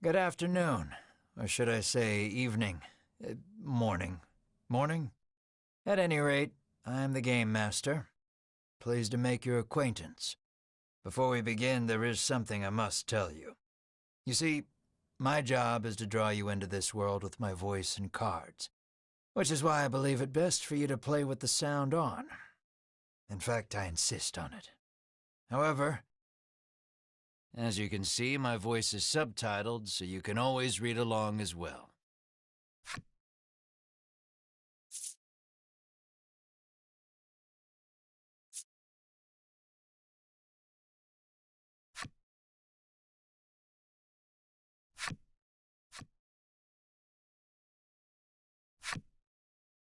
Good afternoon, or should I say evening, morning. Morning? At any rate, I am the Game Master. Pleased to make your acquaintance. Before we begin, there is something I must tell you. You see, my job is to draw you into this world with my voice and cards, which is why I believe it best for you to play with the sound on. In fact, I insist on it. However, as you can see, my voice is subtitled, so you can always read along as well.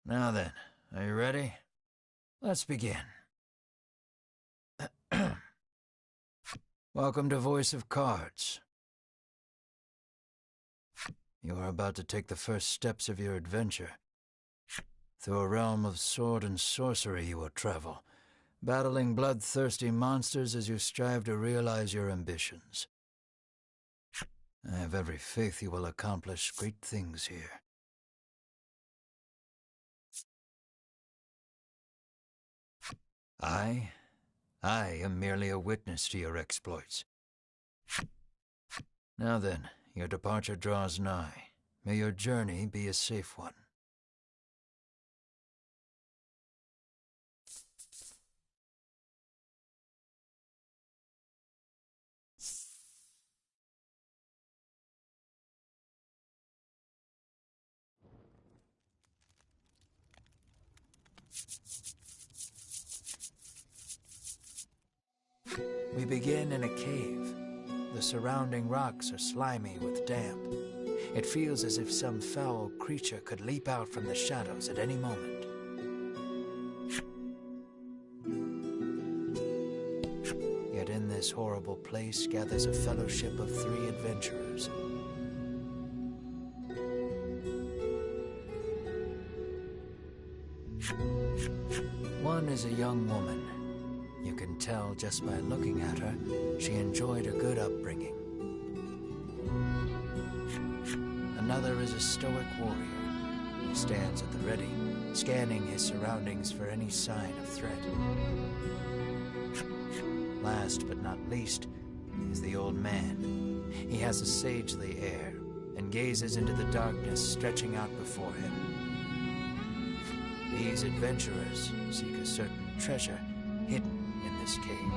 Now then, are you ready? Let's begin. Welcome to Voice of Cards. You are about to take the first steps of your adventure. Through a realm of sword and sorcery you will travel, battling bloodthirsty monsters as you strive to realize your ambitions. I have every faith you will accomplish great things here. I am merely a witness to your exploits. Now then, your departure draws nigh. May your journey be a safe one. We begin in a cave. The surrounding rocks are slimy with damp. It feels as if some foul creature could leap out from the shadows at any moment. Yet in this horrible place gathers a fellowship of 3 adventurers. One is a young woman. You can tell just by looking at her, she enjoyed a good upbringing. Another is a stoic warrior. He stands at the ready, scanning his surroundings for any sign of threat. Last but not least is the old man. He has a sagely air and gazes into the darkness stretching out before him. These adventurers seek a certain treasure hidden in this cave.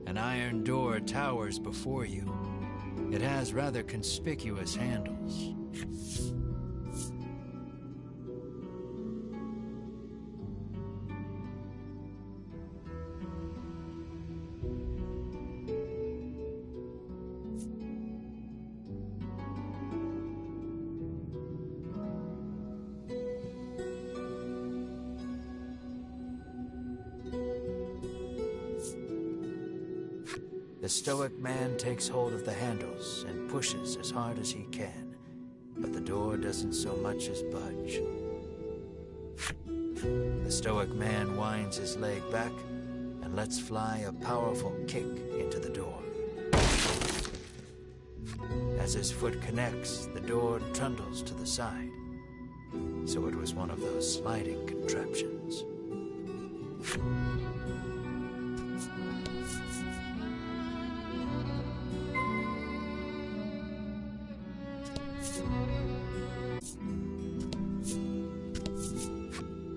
An iron door towers before you. It has rather conspicuous handles. The stoic man takes hold of the handles and pushes as hard as he can, but the door doesn't so much as budge. The stoic man winds his leg back and lets fly a powerful kick into the door. As his foot connects, the door trundles to the side. So it was one of those sliding contraptions.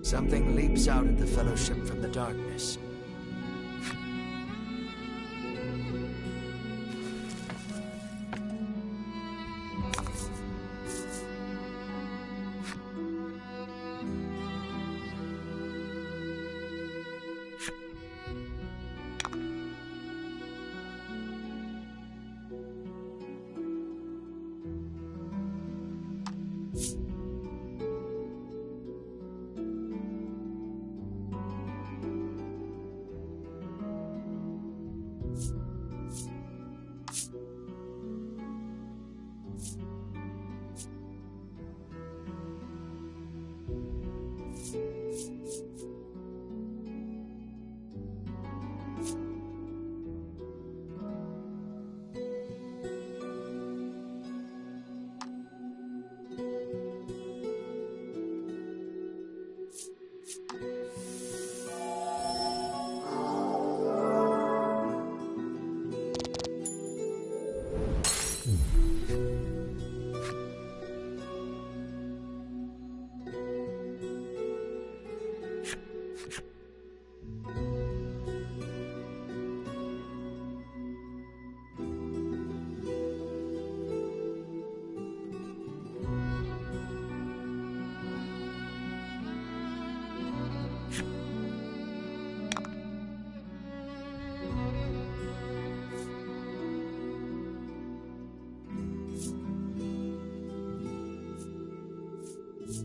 Something leaps out at the Fellowship from the darkness. Good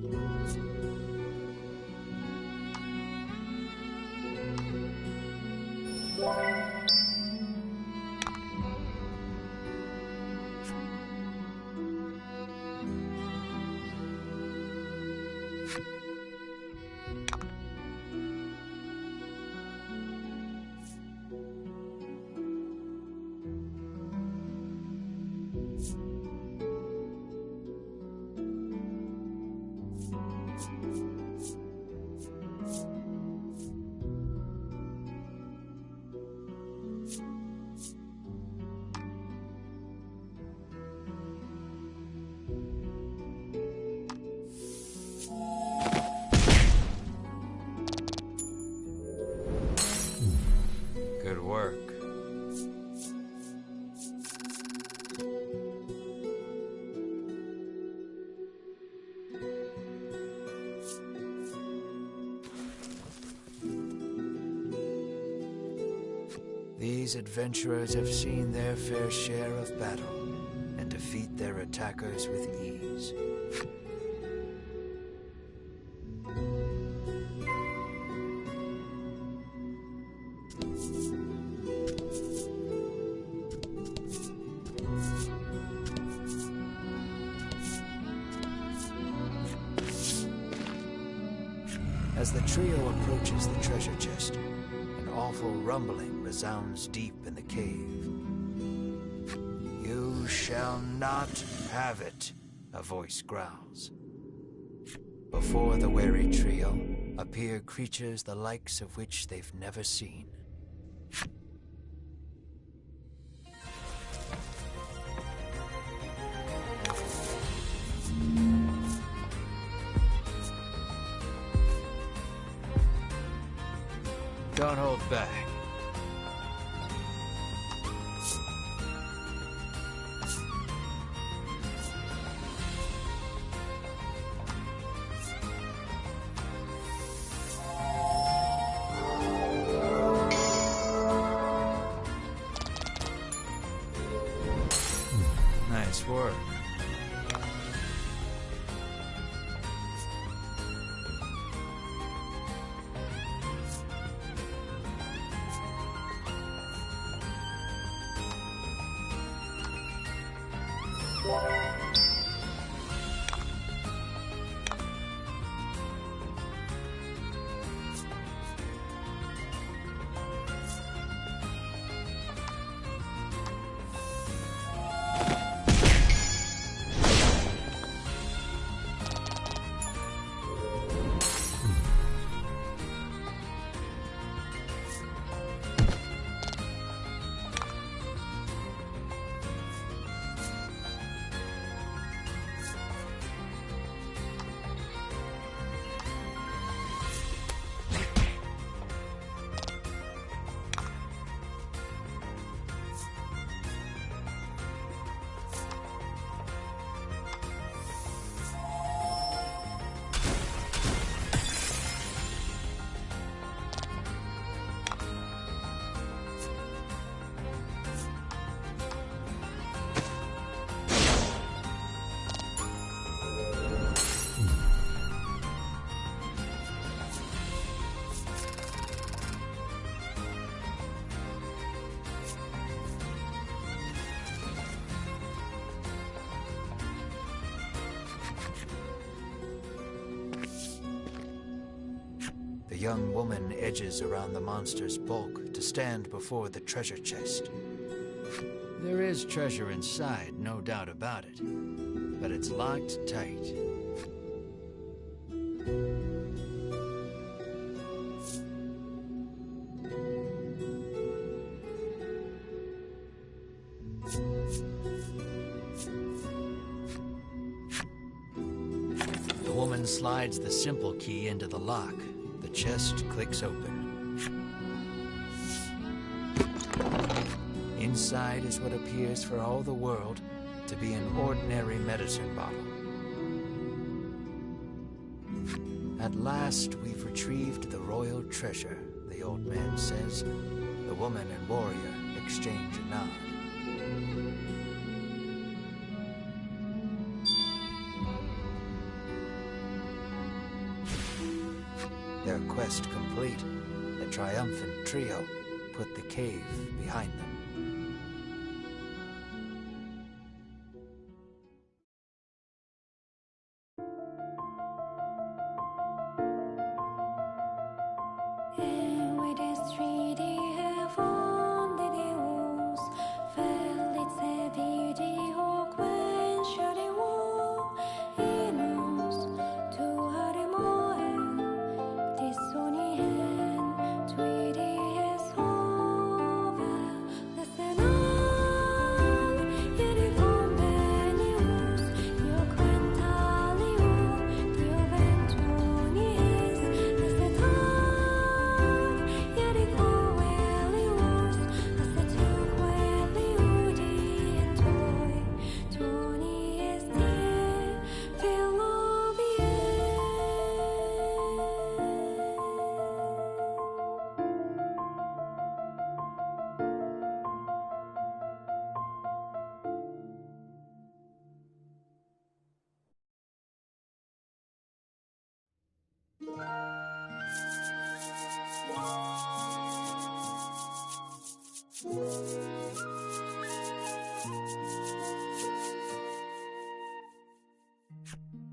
work. These adventurers have seen their fair share of battle and defeat their attackers with ease. As the trio approaches the treasure chest, an awful rumbling resounds deep in the cave. "You shall not have it," a voice growls. Before the wary trio appear creatures the likes of which they've never seen. Don't hold back. Nice work. The young woman edges around the monster's bulk to stand before the treasure chest. There is treasure inside, no doubt about it, but it's locked tight. The woman slides the simple key into the lock. The chest clicks open. Inside is what appears for all the world to be an ordinary medicine bottle. At last, we've retrieved the royal treasure, the old man says. The woman and warrior exchange a nod. Their quest complete, the triumphant trio put the cave behind them.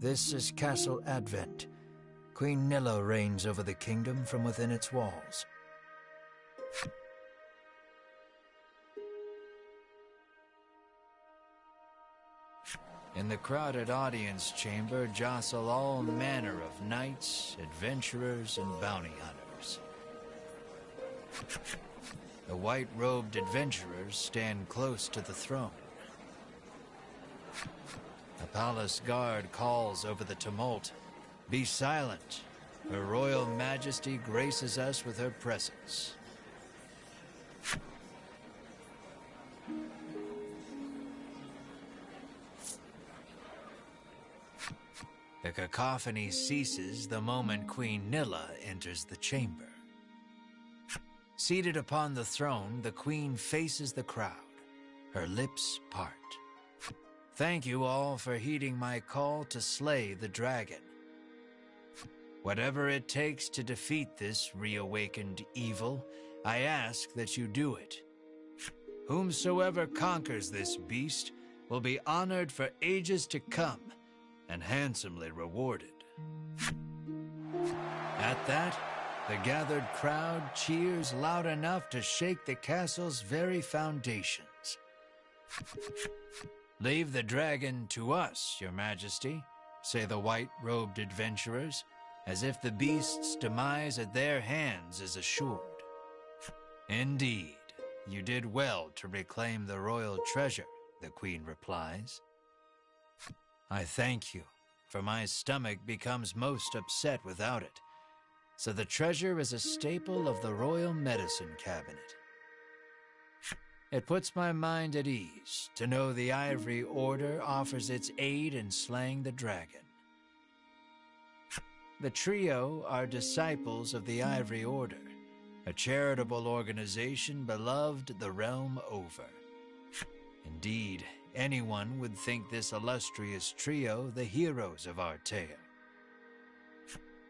This is Castle Advent. Queen Nilla reigns over the kingdom from within its walls. In the crowded audience chamber jostle all manner of knights, adventurers, and bounty hunters. The white-robed adventurers stand close to the throne. The palace guard calls over the tumult, "Be silent. Her Royal Majesty graces us with her presence." The cacophony ceases the moment Queen Nilla enters the chamber. Seated upon the throne, the Queen faces the crowd. Her lips part. "Thank you all for heeding my call to slay the dragon. Whatever it takes to defeat this reawakened evil, I ask that you do it. Whomsoever conquers this beast will be honored for ages to come and handsomely rewarded." At that, the gathered crowd cheers loud enough to shake the castle's very foundations. "Leave the dragon to us, Your Majesty," say the white-robed adventurers, as if the beast's demise at their hands is assured. "Indeed, you did well to reclaim the royal treasure," the Queen replies. "I thank you, for my stomach becomes most upset without it, so the treasure is a staple of the royal medicine cabinet. It puts my mind at ease to know the Ivory Order offers its aid in slaying the dragon. The trio are disciples of the Ivory Order, a charitable organization beloved the realm over. Indeed, anyone would think this illustrious trio the heroes of our tale.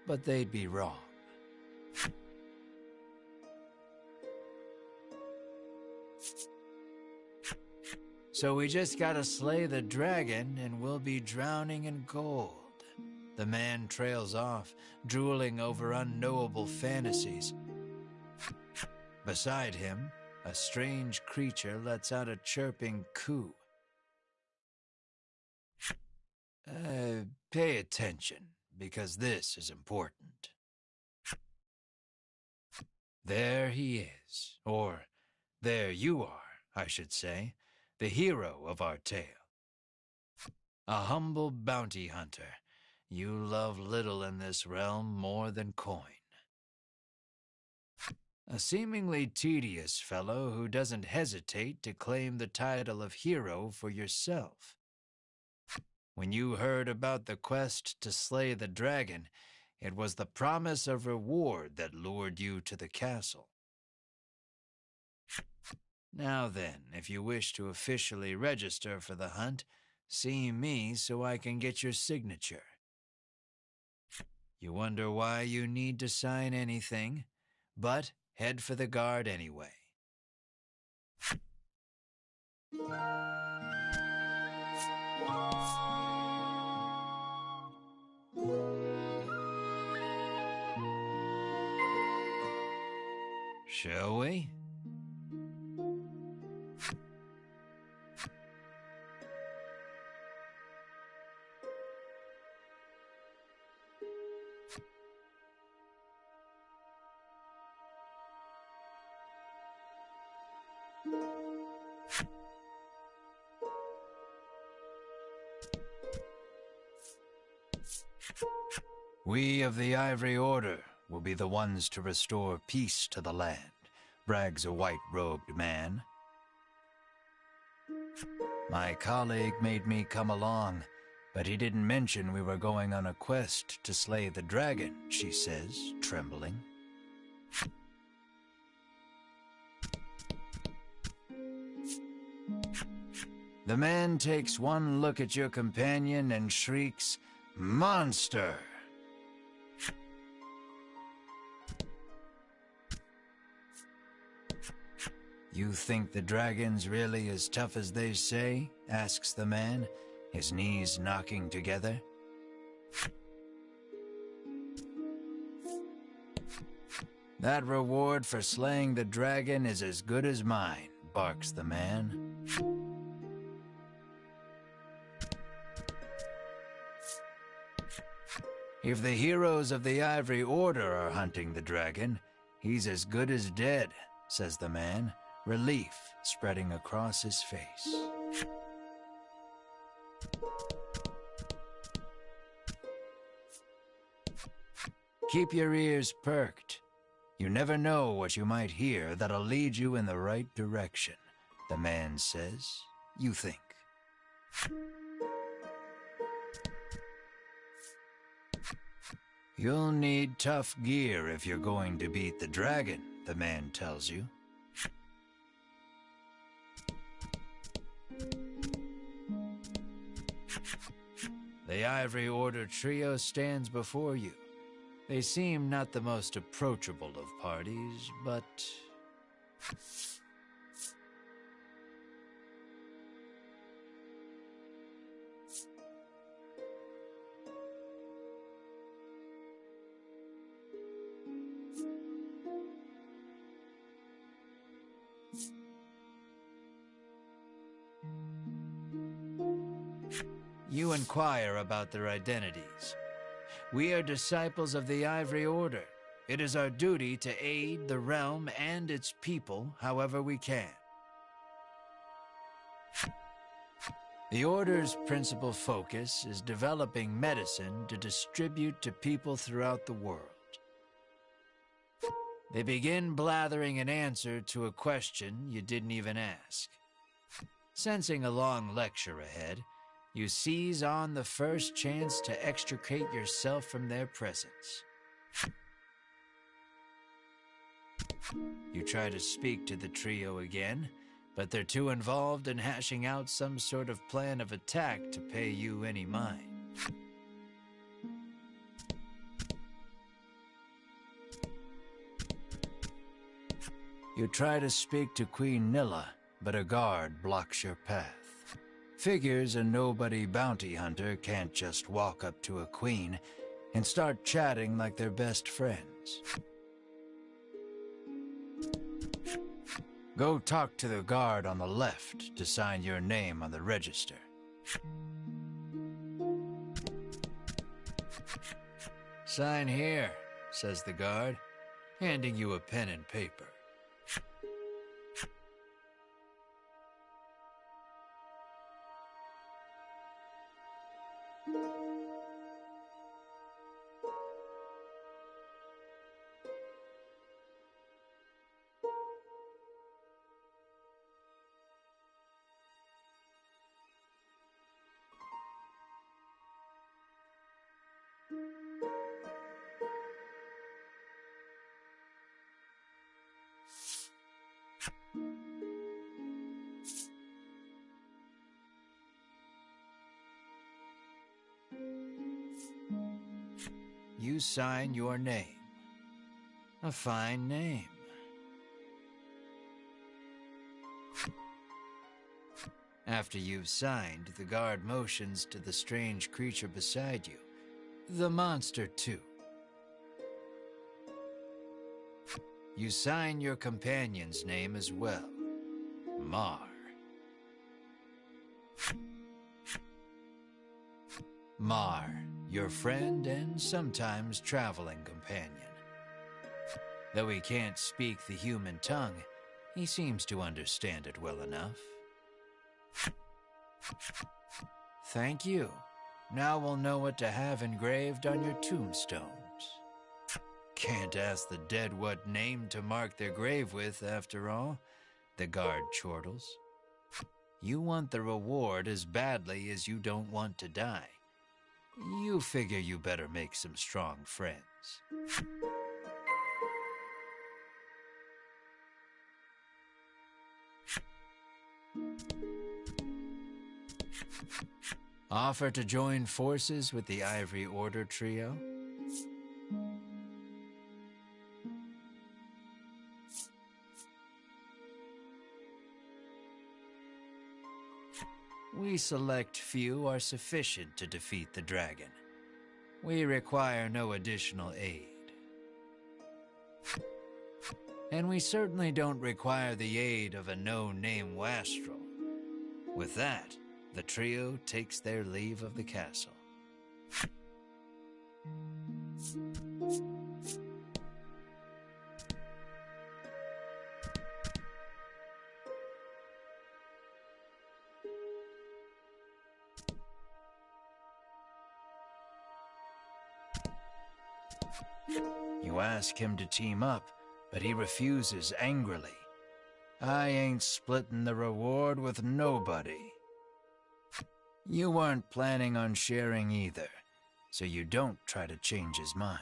But they'd be wrong. So we just gotta slay the dragon and we'll be drowning in gold. The man trails off, drooling over unknowable fantasies. Beside him, a strange creature lets out a chirping coo. Pay attention, because this is important. There he is, or there you are, I should say, the hero of our tale. A humble bounty hunter, you love little in this realm more than coin. A seemingly tedious fellow who doesn't hesitate to claim the title of hero for yourself. When you heard about the quest to slay the dragon, it was the promise of reward that lured you to the castle. Now then, if you wish to officially register for the hunt, see me so I can get your signature. You wonder why you need to sign anything, but head for the guard anyway. Shall we? We of the Ivory Order will be the ones to restore peace to the land, brags a white-robed man. My colleague made me come along, but he didn't mention we were going on a quest to slay the dragon, she says, trembling. The man takes one look at your companion and shrieks, "Monster!" You think the dragon's really as tough as they say? Asks the man, his knees knocking together. That reward for slaying the dragon is as good as mine, barks the man. If the heroes of the Ivory Order are hunting the dragon, he's as good as dead, says the man, relief spreading across his face. Keep your ears perked. You never know what you might hear that'll lead you in the right direction, the man says. You think. You'll need tough gear if you're going to beat the dragon, the man tells you. The Ivory Order trio stands before you. They seem not the most approachable of parties, but... You inquire about their identities. We are disciples of the Ivory Order. It is our duty to aid the realm and its people however we can. The Order's principal focus is developing medicine to distribute to people throughout the world. They begin blathering an answer to a question you didn't even ask. Sensing a long lecture ahead, you seize on the first chance to extricate yourself from their presence. You try to speak to the trio again, but they're too involved in hashing out some sort of plan of attack to pay you any mind. You try to speak to Queen Nilla, but a guard blocks your path. Figures a nobody bounty hunter can't just walk up to a queen and start chatting like they're best friends. Go talk to the guard on the left to sign your name on the register. Sign here, says the guard, handing you a pen and paper. you sign your name. A fine name. After you've signed, the guard motions to the strange creature beside you. The monster, too. You sign your companion's name as well. Mar. Mar, your friend and sometimes traveling companion. Though he can't speak the human tongue, he seems to understand it well enough. Thank you. Now we'll know what to have engraved on your tombstones. Can't ask the dead what name to mark their grave with, after all, the guard chortles. You want the reward as badly as you don't want to die. You figure you better make some strong friends. Offer to join forces with the Ivory Order trio? We select few are sufficient to defeat the dragon. We require no additional aid. And we certainly don't require the aid of a no-name wastrel. With that, the trio takes their leave of the castle. You ask him to team up, but he refuses angrily. I ain't splitting the reward with nobody. You weren't planning on sharing either, so you don't try to change his mind.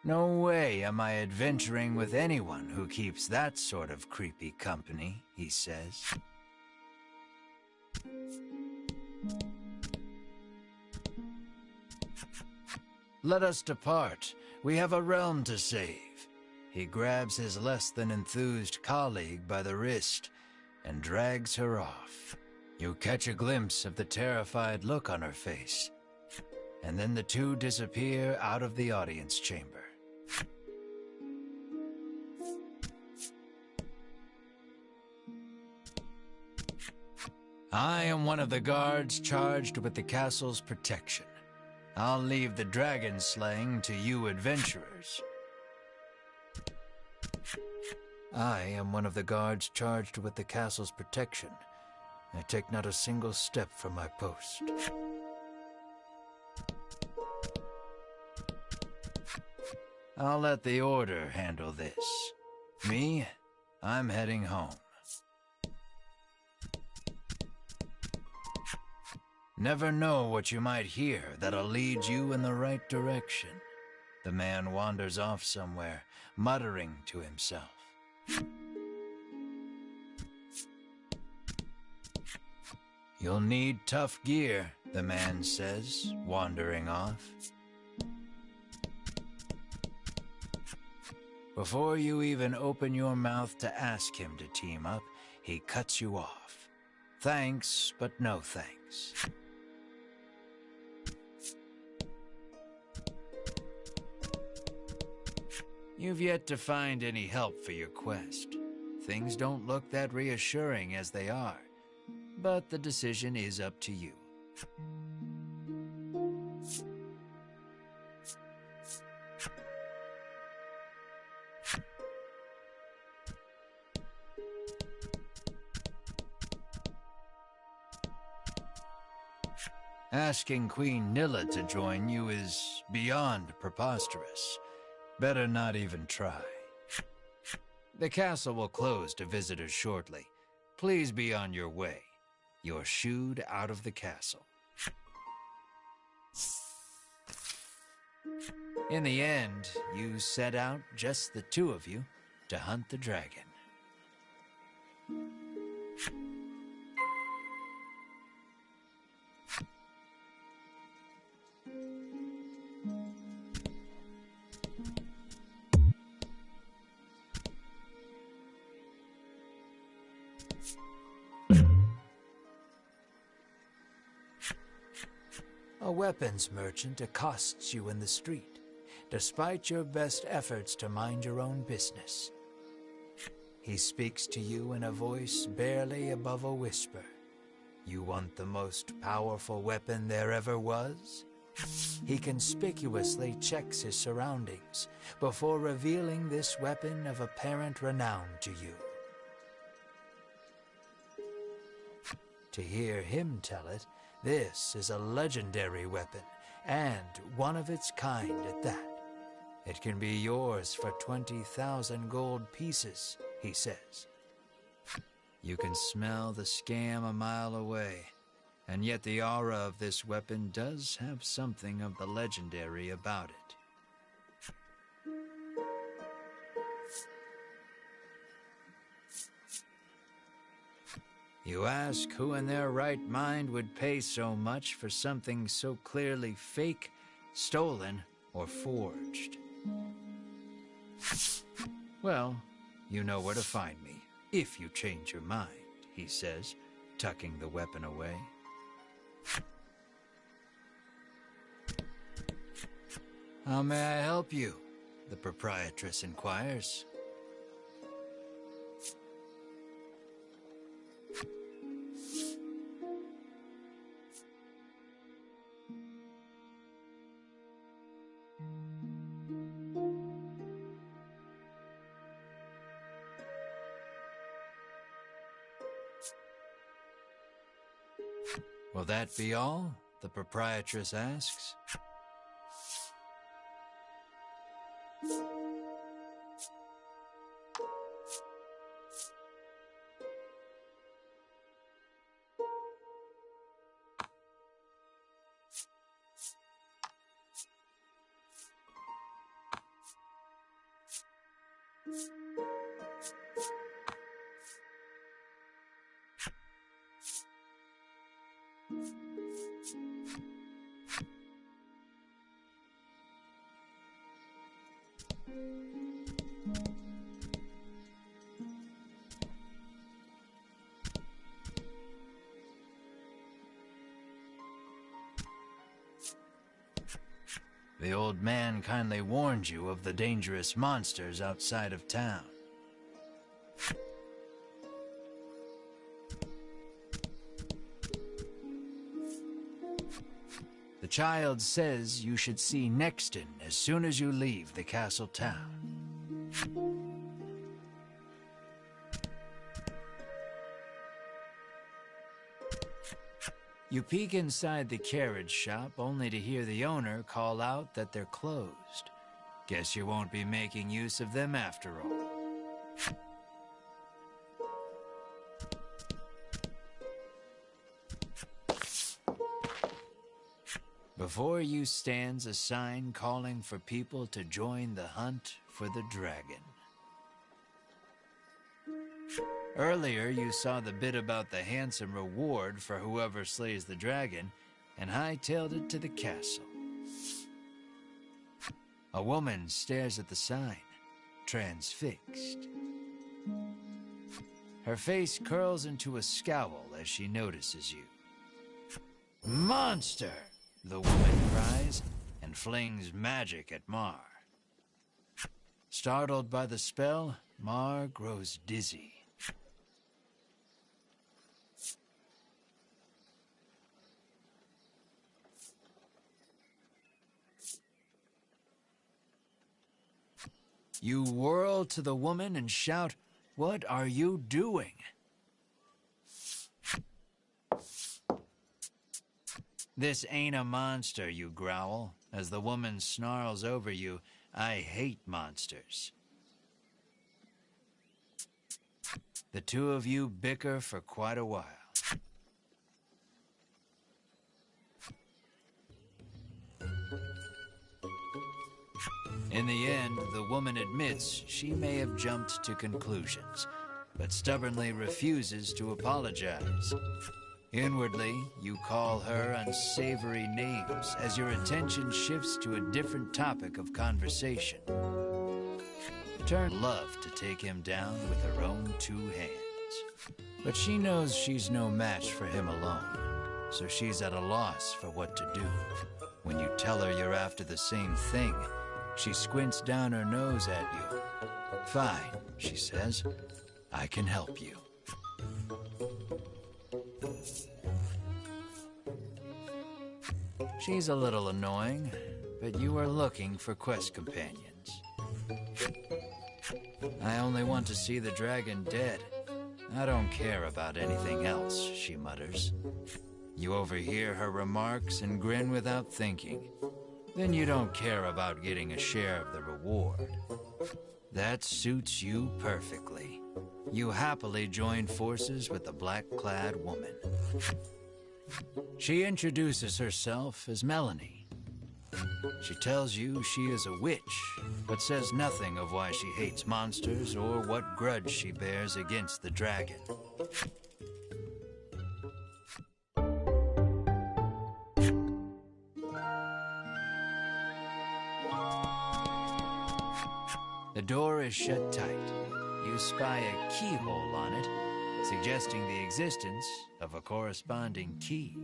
No way am I adventuring with anyone who keeps that sort of creepy company, he says. Let us depart. We have a realm to save. He grabs his less than enthused colleague by the wrist and drags her off. You catch a glimpse of the terrified look on her face, and then the two disappear out of the audience chamber. I am one of the guards charged with the castle's protection. I'll leave the dragon slaying to you adventurers. I am one of the guards charged with the castle's protection. I take not a single step from my post. I'll let the Order handle this. Me, I'm heading home. Never know what you might hear that'll lead you in the right direction. The man wanders off somewhere, muttering to himself. You'll need tough gear, the man says, wandering off. Before you even open your mouth to ask him to team up, he cuts you off. Thanks, but no thanks. You've yet to find any help for your quest. Things don't look that reassuring as they are, but the decision is up to you. Asking Queen Nilla to join you is beyond preposterous. Better not even try. The castle will close to visitors shortly. Please be on your way. You're shooed out of the castle. In the end, you set out, just the two of you, to hunt the dragon. A weapons merchant accosts you in the street, despite your best efforts to mind your own business. He speaks to you in a voice barely above a whisper. You want the most powerful weapon there ever was? He conspicuously checks his surroundings before revealing this weapon of apparent renown to you. To hear him tell it, this is a legendary weapon, and one of its kind at that. It can be yours for 20,000 gold pieces, he says. You can smell the scam a mile away, and yet the aura of this weapon does have something of the legendary about it. You ask who in their right mind would pay so much for something so clearly fake, stolen, or forged. Well, you know where to find me, if you change your mind, he says, tucking the weapon away. How may I help you? The proprietress inquires. Will that be all? The proprietress asks. The old man kindly warned you of the dangerous monsters outside of town. The child says you should see Nexton as soon as you leave the castle town. You peek inside the carriage shop only to hear the owner call out that they're closed. Guess you won't be making use of them after all. Before you stands a sign calling for people to join the hunt for the dragon. Earlier, you saw the bit about the handsome reward for whoever slays the dragon, and hightailed it to the castle. A woman stares at the sign, transfixed. Her face curls into a scowl as she notices you. "Monster!" the woman cries, and flings magic at Mar. Startled by the spell, Mar grows dizzy. You whirl to the woman and shout, "What are you doing?" "This ain't a monster," you growl, as the woman snarls over you, "I hate monsters." The two of you bicker for quite a while. In the end, the woman admits she may have jumped to conclusions, but stubbornly refuses to apologize. Inwardly, you call her unsavory names as your attention shifts to a different topic of conversation. Turn love to take him down with her own two hands. But she knows she's no match for him alone, so she's at a loss for what to do. When you tell her you're after the same thing, she squints down her nose at you. Fine, she says. I can help you. She's a little annoying, but you are looking for quest companions. I only want to see the dragon dead. I don't care about anything else, she mutters. You overhear her remarks and grin without thinking. Then you don't care about getting a share of the reward. That suits you perfectly. You happily join forces with the black-clad woman. She introduces herself as Melanie. She tells you she is a witch, but says nothing of why she hates monsters or what grudge she bears against the dragon. The door is shut tight. You spy a keyhole on it, suggesting the existence of a corresponding key.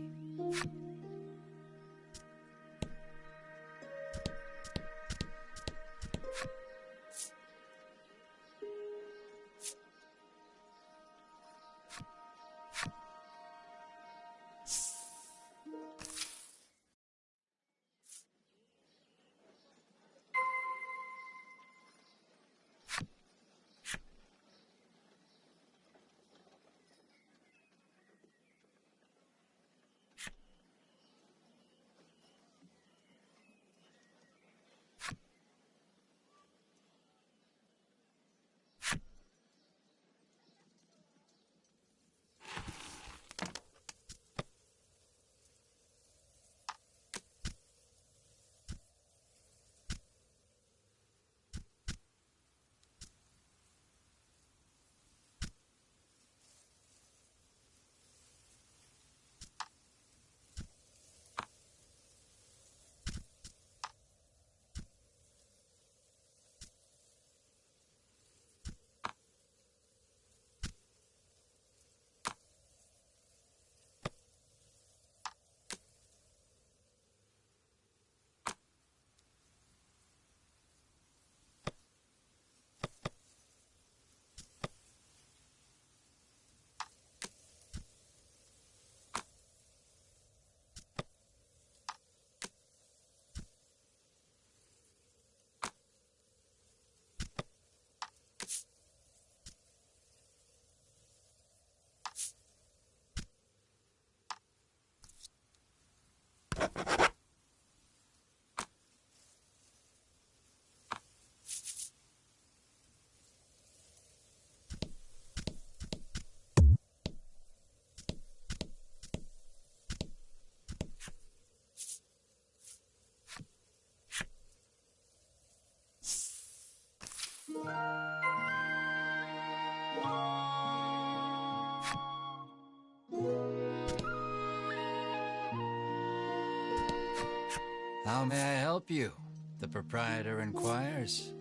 How may I help you? The proprietor inquires.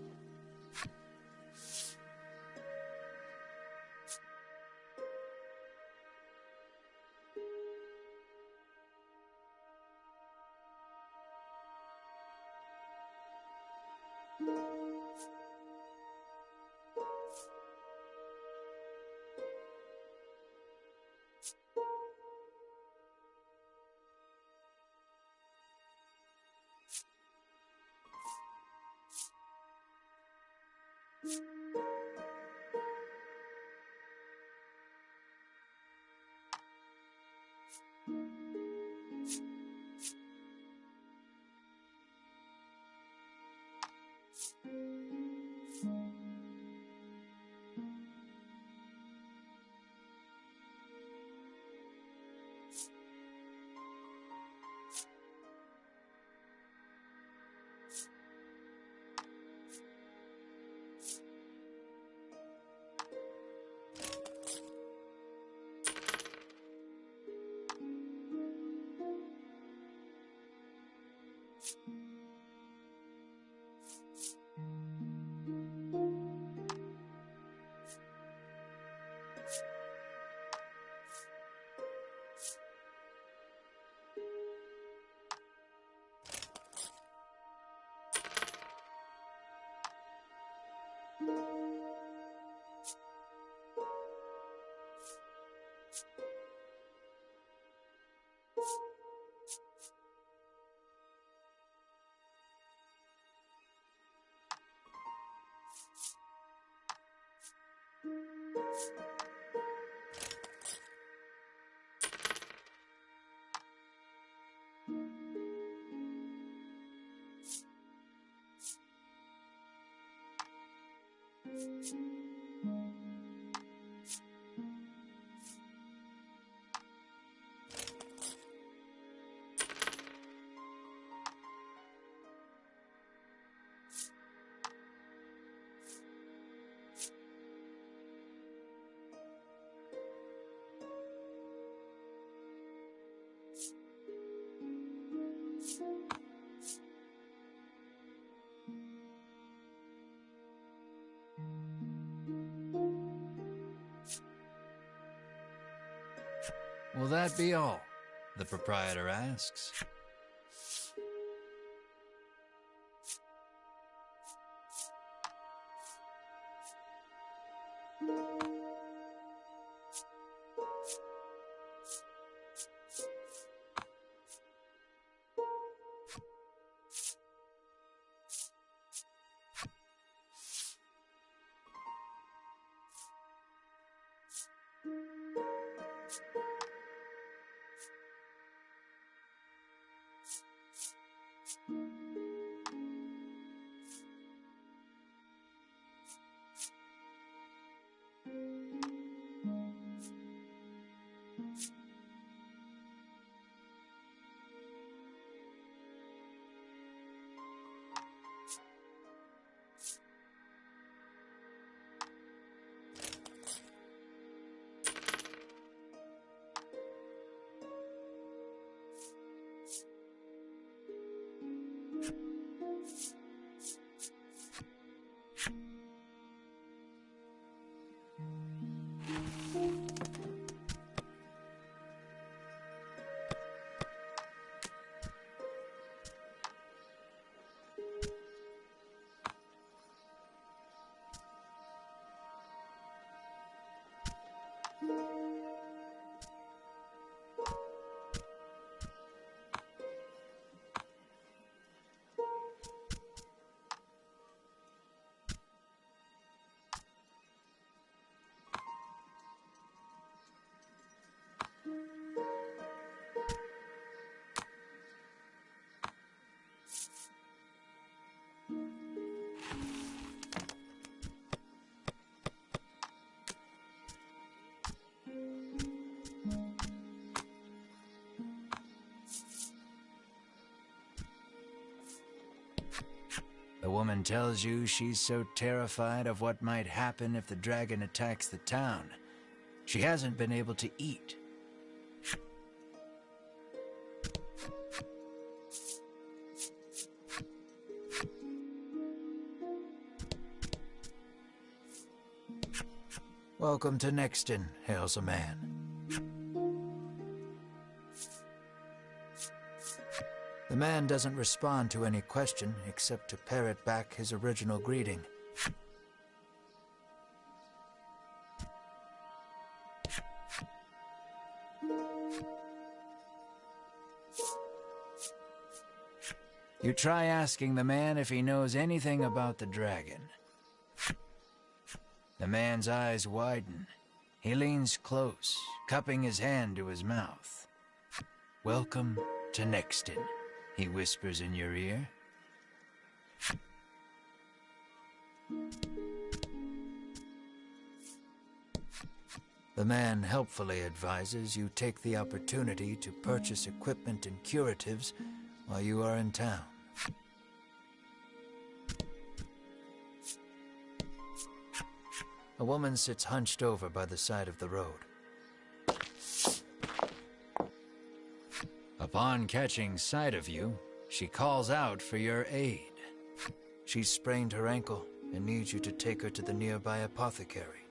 Will that be all? The proprietor asks. The woman tells you she's so terrified of what might happen if the dragon attacks the town, she hasn't been able to eat. Welcome to Nexton, hails a man. The man doesn't respond to any question except to parrot back his original greeting. You try asking the man if he knows anything about the dragon. The man's eyes widen. He leans close, cupping his hand to his mouth. Welcome to Nexton, he whispers in your ear. The man helpfully advises you take the opportunity to purchase equipment and curatives while you are in town. A woman sits hunched over by the side of the road. Upon catching sight of you, she calls out for your aid. She's sprained her ankle and needs you to take her to the nearby apothecary.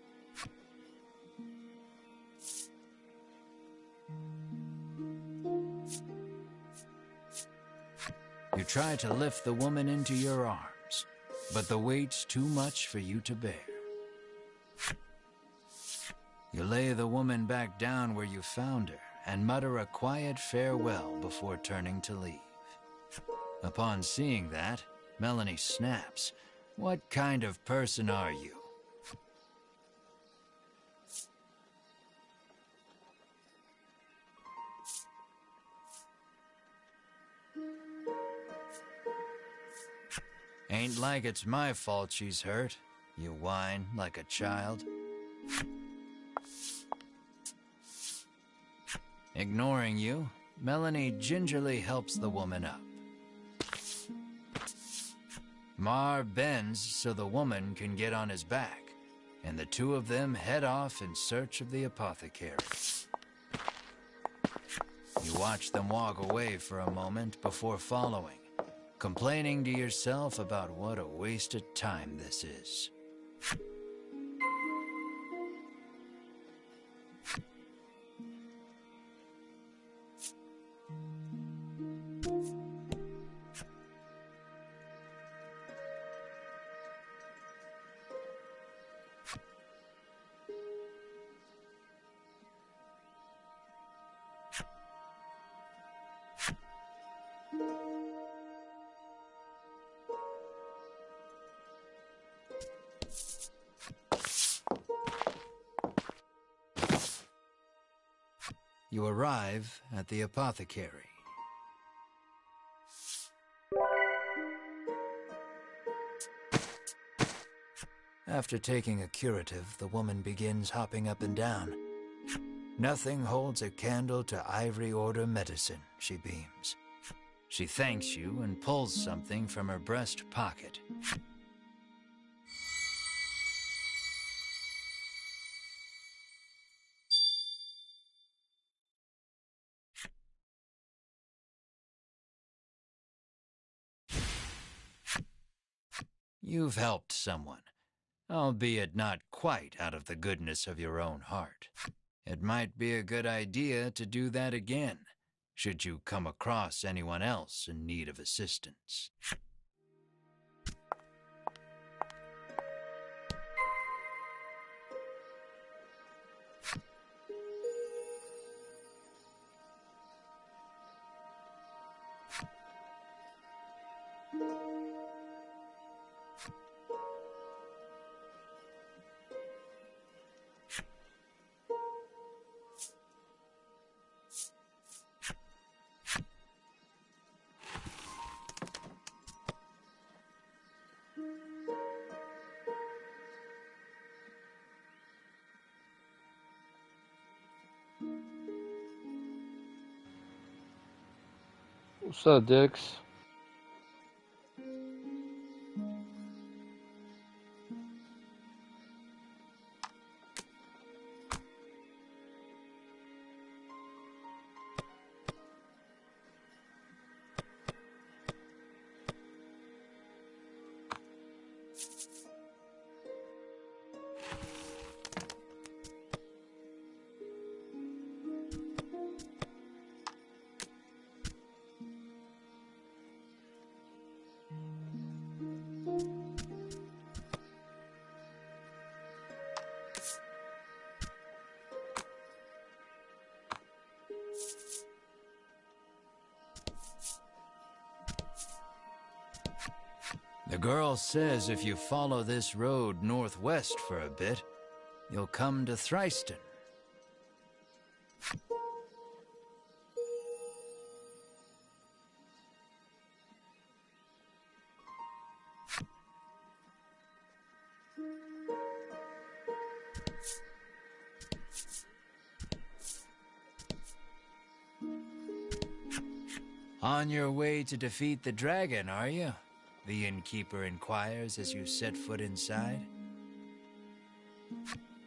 You try to lift the woman into your arms, but the weight's too much for you to bear. You lay the woman back down where you found her and mutter a quiet farewell before turning to leave. Upon seeing that, Melanie snaps. What kind of person are you? Ain't like it's my fault she's hurt. You whine like a child. Ignoring you, Melanie gingerly helps the woman up. Mar bends so the woman can get on his back, and the two of them head off in search of the apothecary. You watch them walk away for a moment before following, complaining to yourself about what a waste of time this is. You arrive at the apothecary. After taking a curative, the woman begins hopping up and down. Nothing holds a candle to Ivory Order medicine, she beams. She thanks you and pulls something from her breast pocket. You've helped someone, albeit not quite out of the goodness of your own heart. It might be a good idea to do that again, should you come across anyone else in need of assistance. What's up, Dix? The girl says if you follow this road northwest for a bit, you'll come to Thryston. On your way to defeat the dragon, are you? The innkeeper inquires as you set foot inside.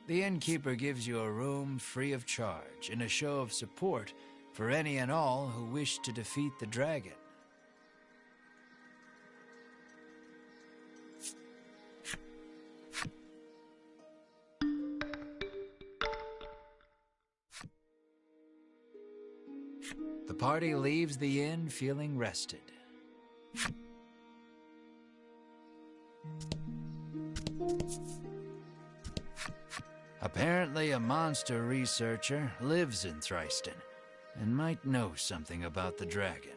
The innkeeper gives you a room free of charge in a show of support for any and all who wish to defeat the dragon. The party leaves the inn feeling rested. A Apparently, a monster researcher lives in Thriston and might know something about the dragon.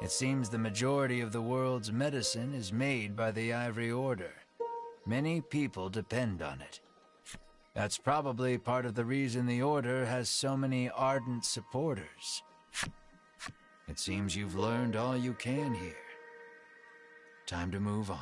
It seems the majority of the world's medicine is made by the Ivory Order. Many people depend on it. That's probably part of the reason the Order has so many ardent supporters. It seems you've learned all you can here. Time to move on.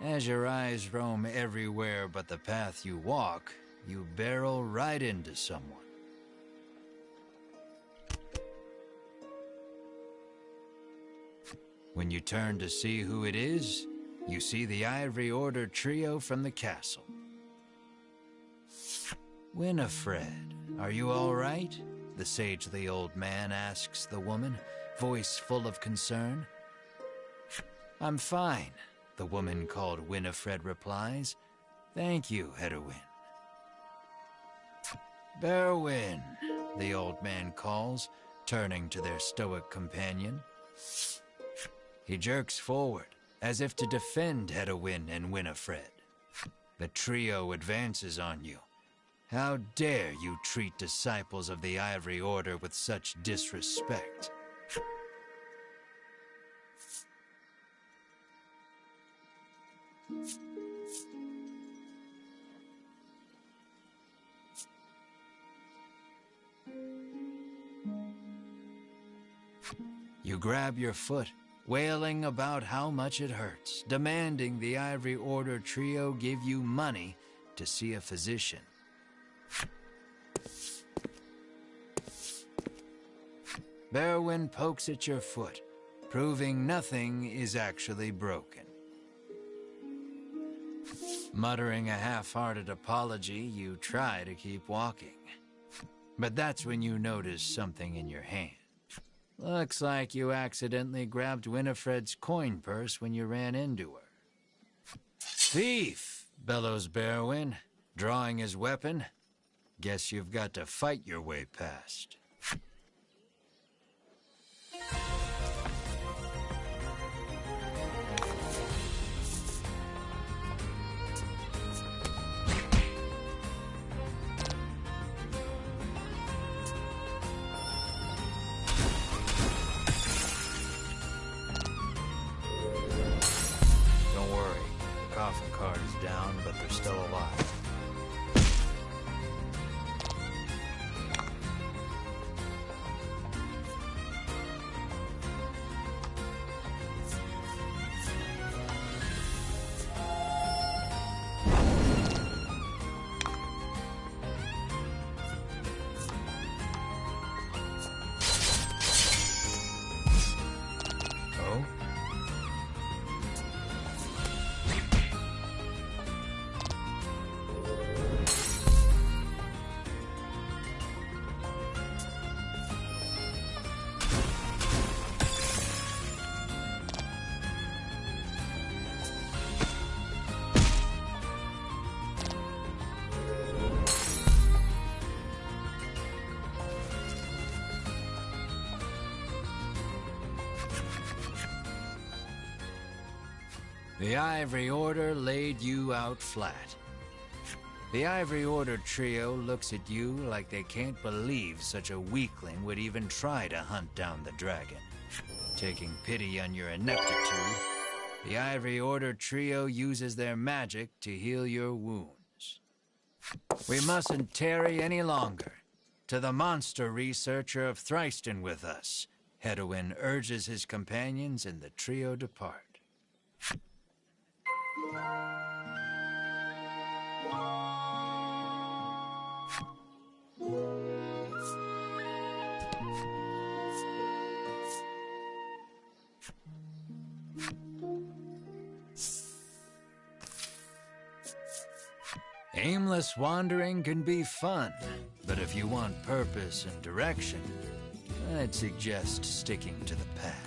As your eyes roam everywhere but the path you walk, you barrel right into someone. When you turn to see who it is, you see the Ivory Order trio from the castle. Winifred, are you all right? The sagely old man asks the woman, voice full of concern. I'm fine, the woman called Winifred replies. Thank you, Hedwyn. Berwin, the old man calls, turning to their stoic companion. He jerks forward, as if to defend Hedwyn and Winifred. The trio advances on you. How dare you treat disciples of the Ivory Order with such disrespect? You grab your foot, wailing about how much it hurts, demanding the Ivory Order trio give you money to see a physician. Berwin pokes at your foot, proving nothing is actually broken. Muttering a half-hearted apology, you try to keep walking. But that's when you notice something in your hand. Looks like you accidentally grabbed Winifred's coin purse when you ran into her. Thief, bellows Berwin, drawing his weapon. Guess you've got to fight your way past. Coffin card is down, but they're still alive. Oh? The Ivory Order laid you out flat. The Ivory Order trio looks at you like they can't believe such a weakling would even try to hunt down the dragon. Taking pity on your ineptitude, the Ivory Order trio uses their magic to heal your wounds. We mustn't tarry any longer. To the monster researcher of Thriston with us, Hedwyn urges his companions and the trio depart. Aimless wandering can be fun, but if you want purpose and direction, I'd suggest sticking to the path.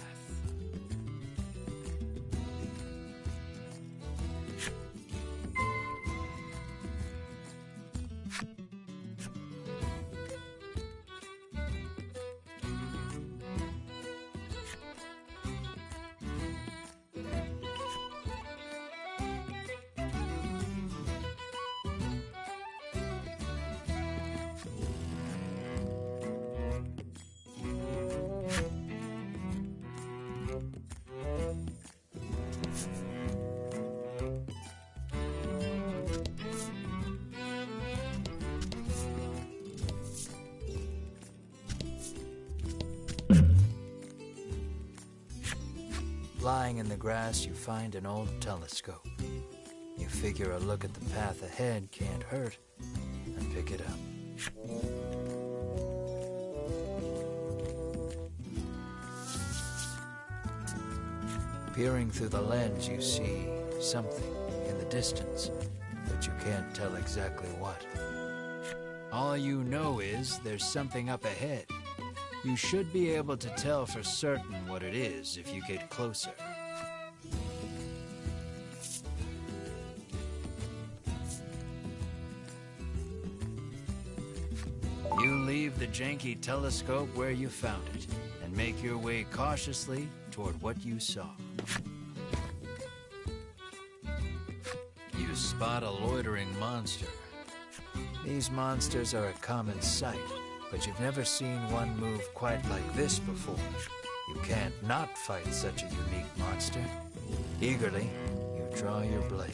Lying in the grass, you find an old telescope. You figure a look at the path ahead can't hurt, and pick it up. Peering through the lens, you see something in the distance, but you can't tell exactly what. All you know is there's something up ahead. You should be able to tell for certain what it is if you get closer. You leave the janky telescope where you found it, and make your way cautiously toward what you saw. You spot a loitering monster. These monsters are a common sight, but you've never seen one move quite like this before. You can't not fight such a unique monster. Eagerly, you draw your blade.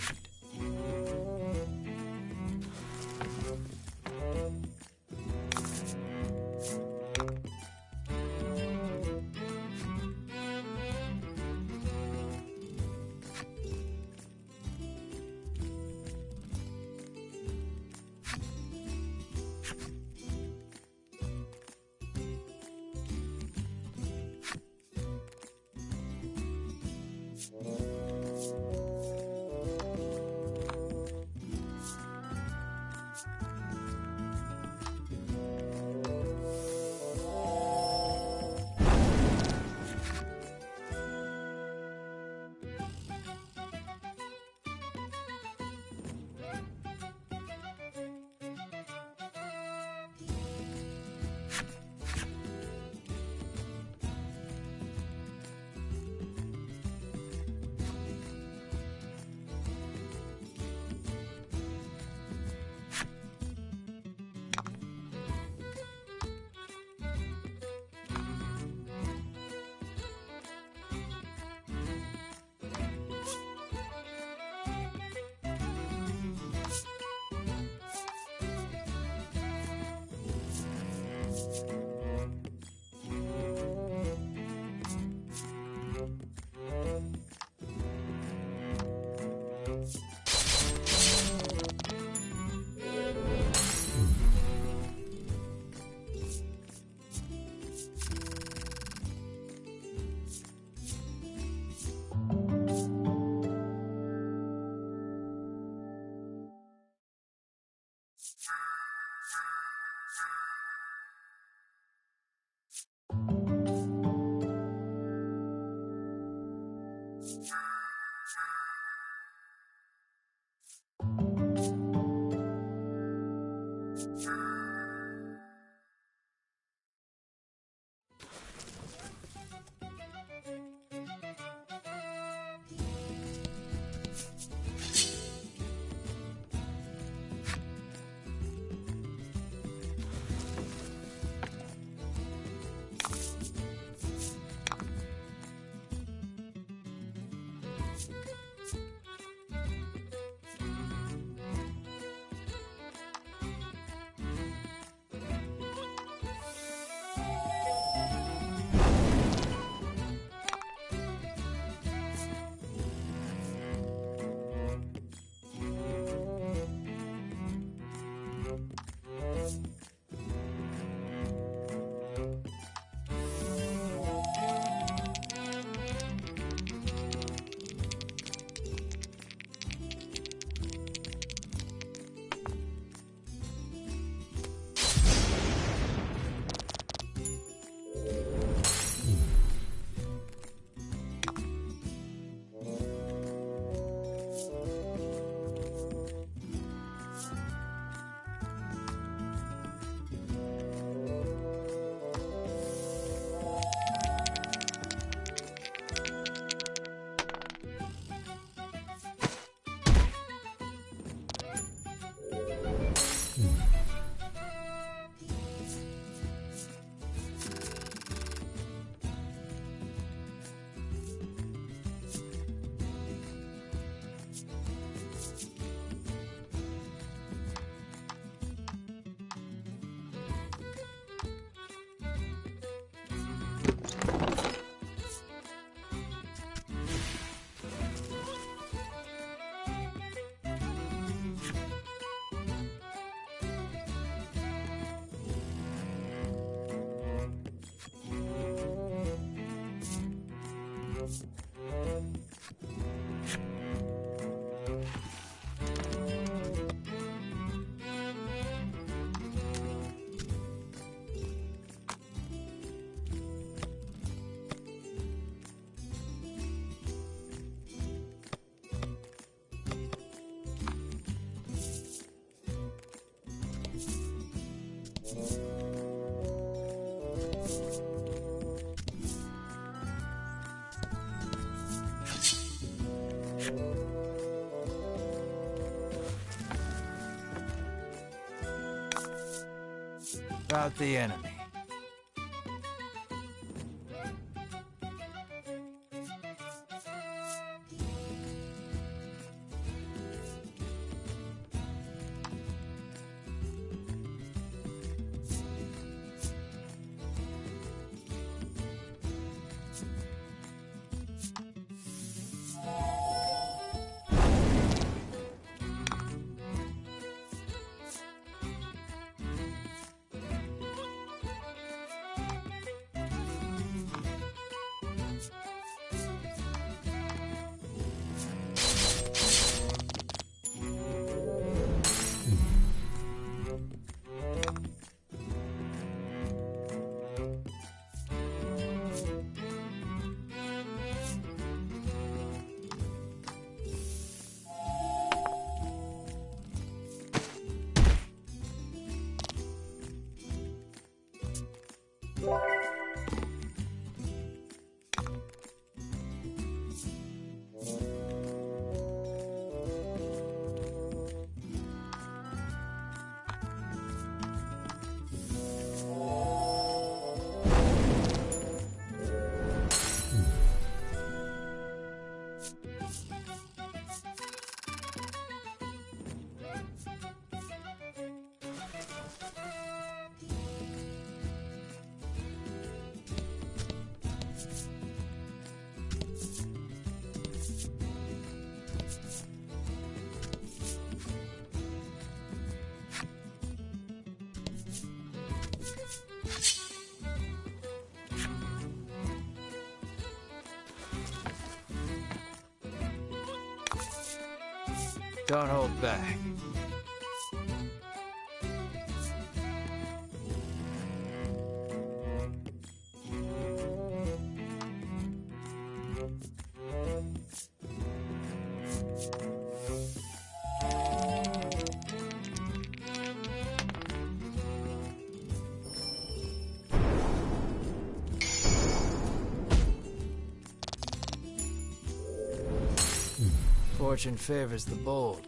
About the enemy. Don't hold back. Fortune favors the bold.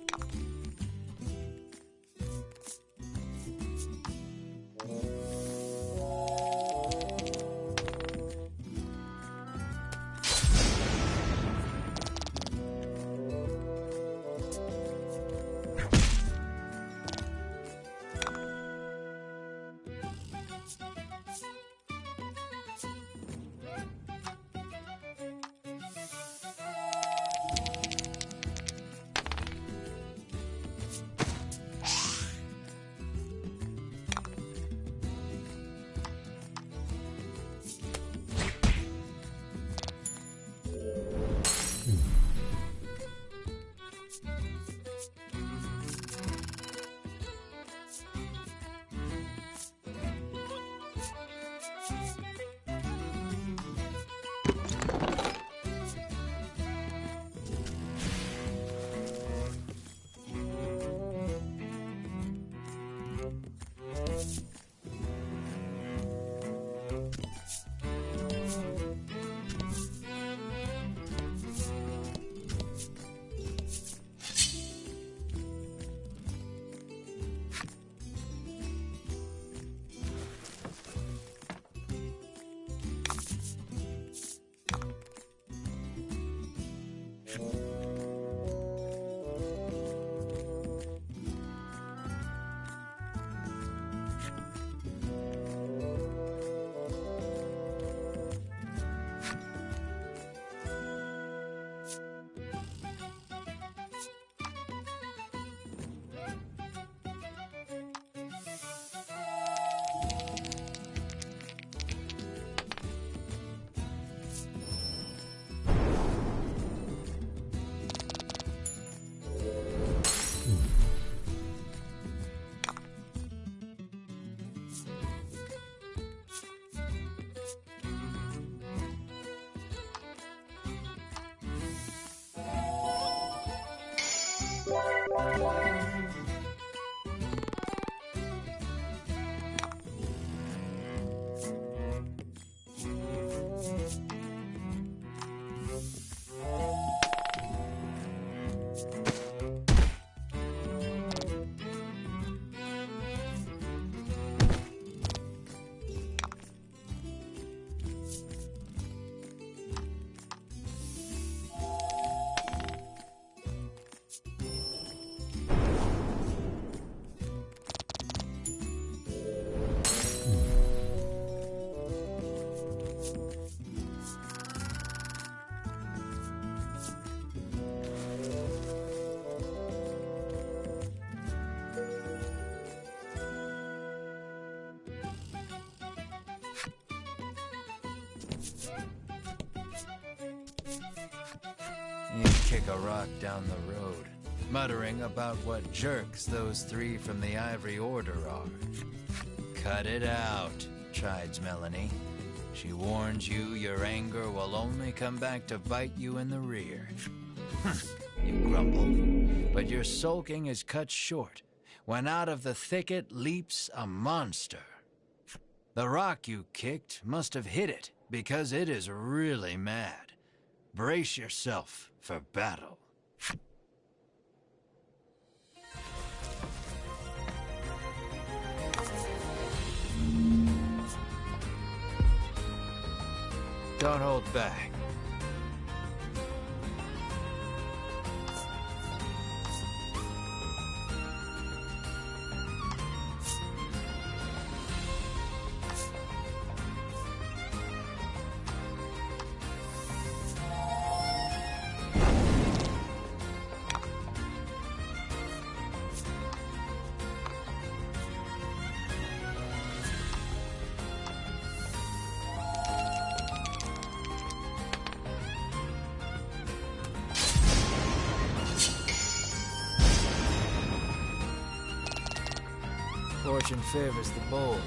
kick a rock down the road, muttering about what jerks those three from the Ivory Order are. Cut it out, chides Melanie. She warns you your anger will only come back to bite you in the rear. You grumble, but your sulking is cut short when out of the thicket leaps a monster. The rock you kicked must have hit it, because it is really mad. Brace yourself for battle. Don't hold back. Fortune favors the bold.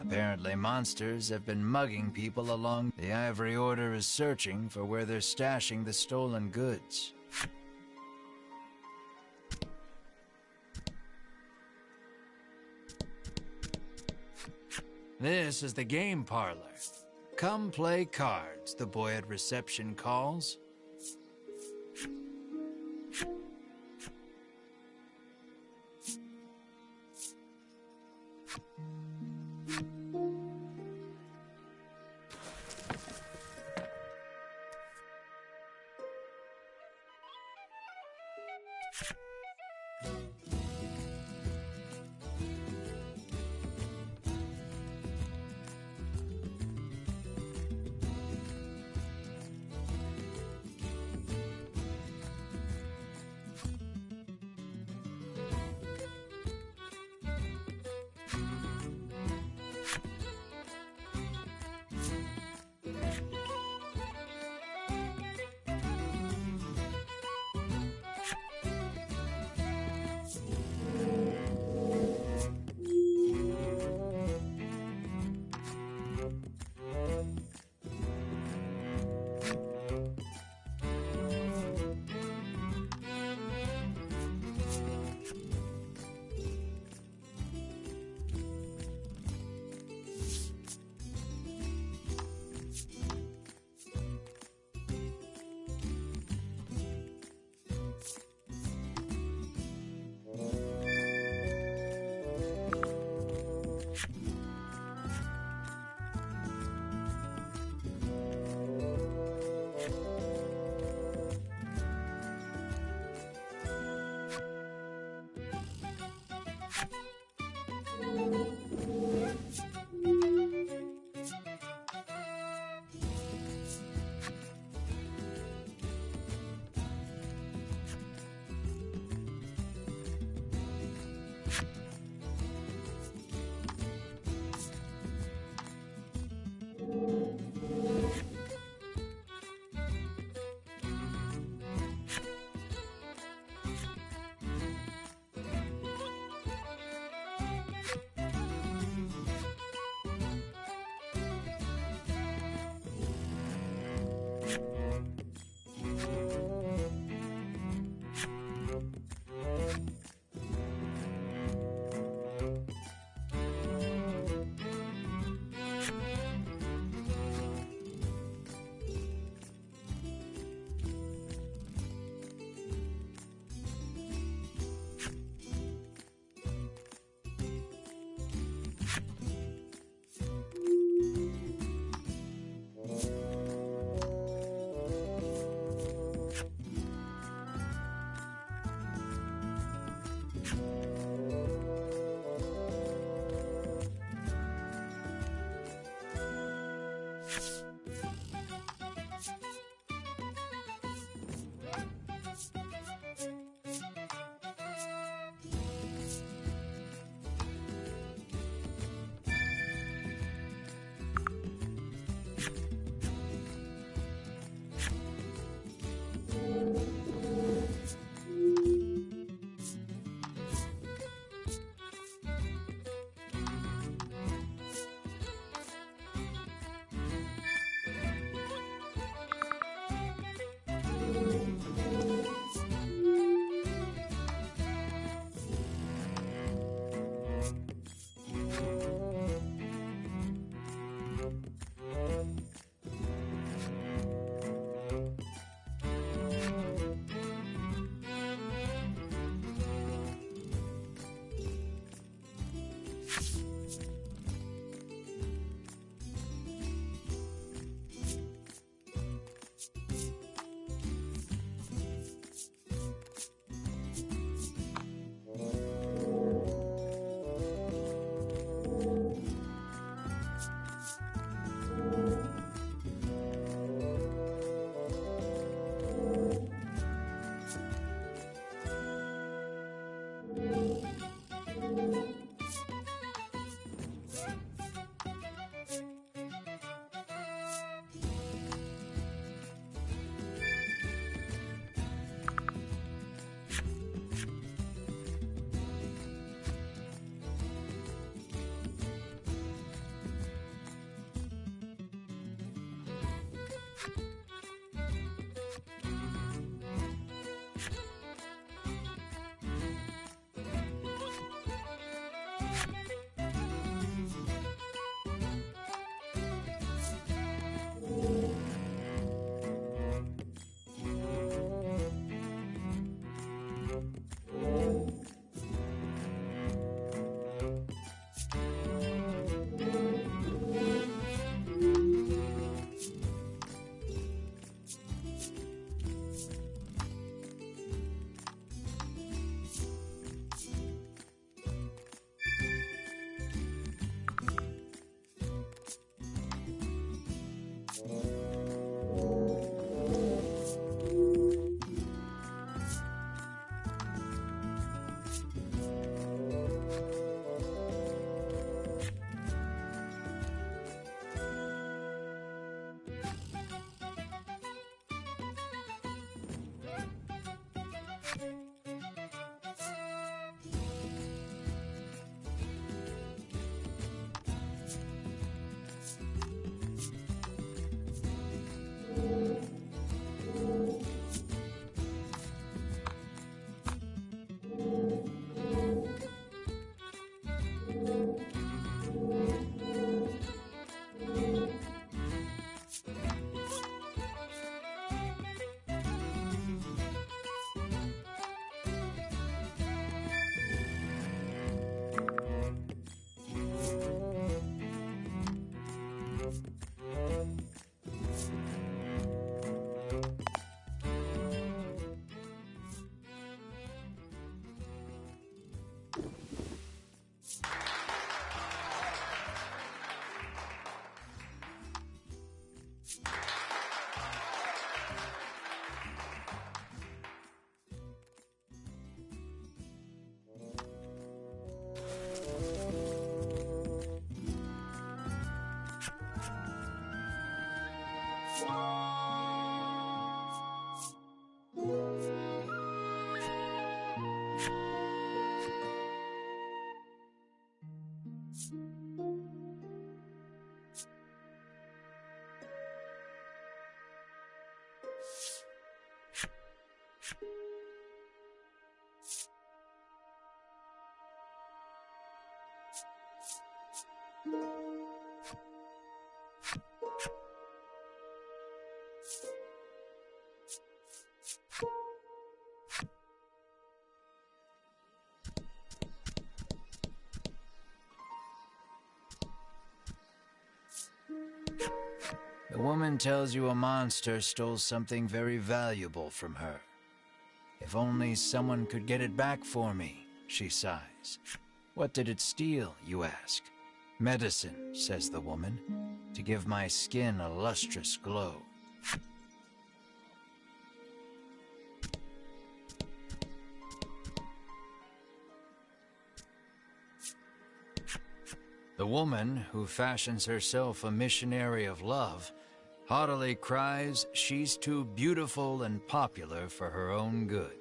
Apparently, monsters have been mugging people along. The Ivory Order is searching for where they're stashing the stolen goods. This is the game parlor. Come play cards, the boy at reception calls. The woman tells you a monster stole something very valuable from her. If only someone could get it back for me, she sighs. What did it steal, you ask? Medicine, says the woman, to give my skin a lustrous glow. The woman, who fashions herself a missionary of love, haughtily cries she's too beautiful and popular for her own good.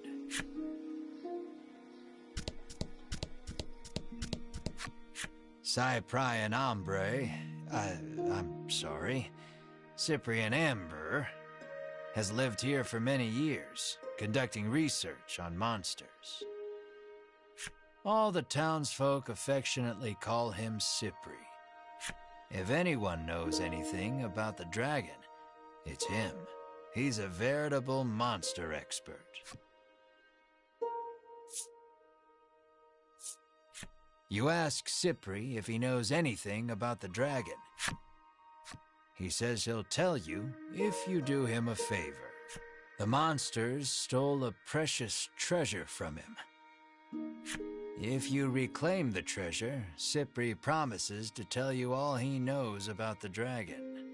Cyprian Ambre, I'm sorry, Cyprian Amber, has lived here for many years, conducting research on monsters. All the townsfolk affectionately call him Cypri. If anyone knows anything about the dragon, it's him. He's a veritable monster expert. You ask Cypri if he knows anything about the dragon. He says he'll tell you if you do him a favor. The monsters stole a precious treasure from him. If you reclaim the treasure, Cypri promises to tell you all he knows about the dragon.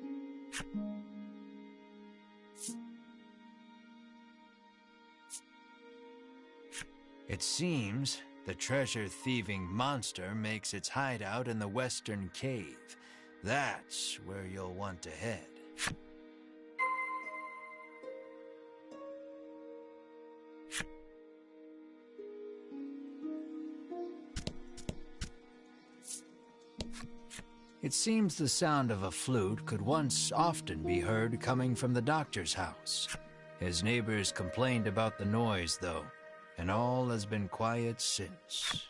It seems the treasure-thieving monster makes its hideout in the Western Cave. That's where you'll want to head. It seems the sound of a flute could once often be heard coming from the doctor's house. His neighbors complained about the noise, though, and all has been quiet since.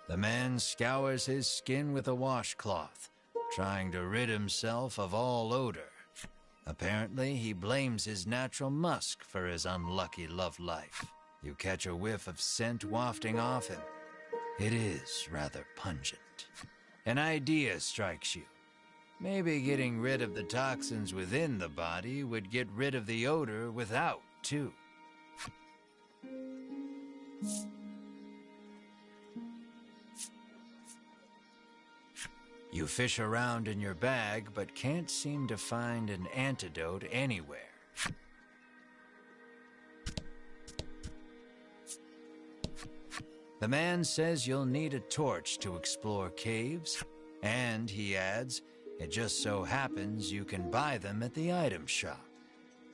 The man scours his skin with a washcloth, trying to rid himself of all odor. Apparently, he blames his natural musk for his unlucky love life. You catch a whiff of scent wafting off him. It is rather pungent. An idea strikes you. Maybe getting rid of the toxins within the body would get rid of the odor without, too. You fish around in your bag, but can't seem to find an antidote anywhere. The man says you'll need a torch to explore caves, and, he adds, it just so happens you can buy them at the item shop.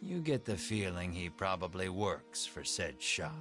You get the feeling he probably works for said shop.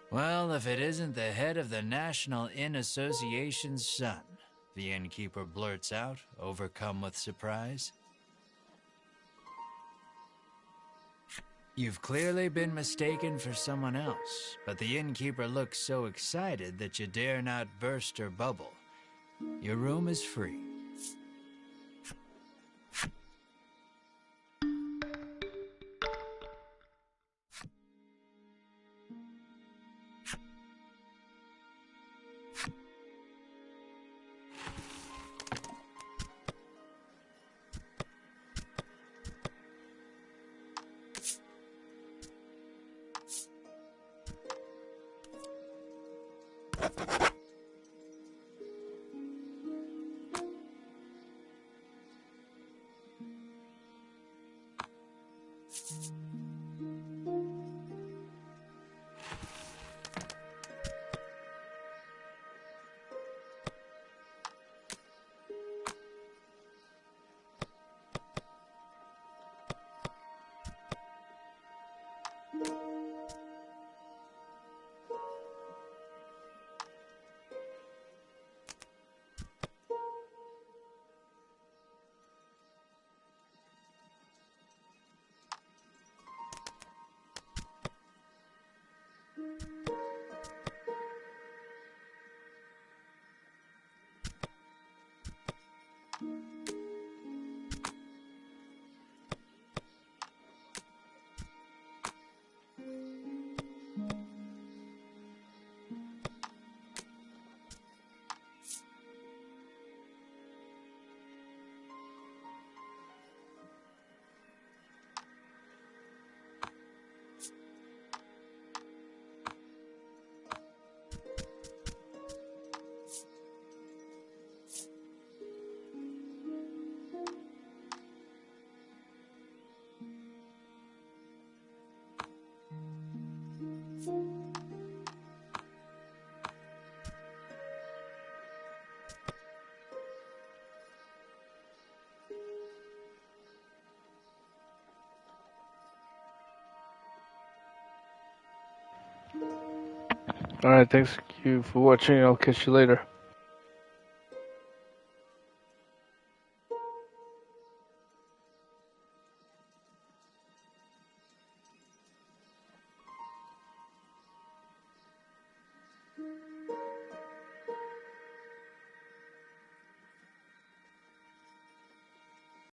Well, if it isn't the head of the National Inn Association's son, the innkeeper blurts out, overcome with surprise. You've clearly been mistaken for someone else, but the innkeeper looks so excited that you dare not burst her bubble. Your room is free. Alright, thanks you for watching. I'll catch you later.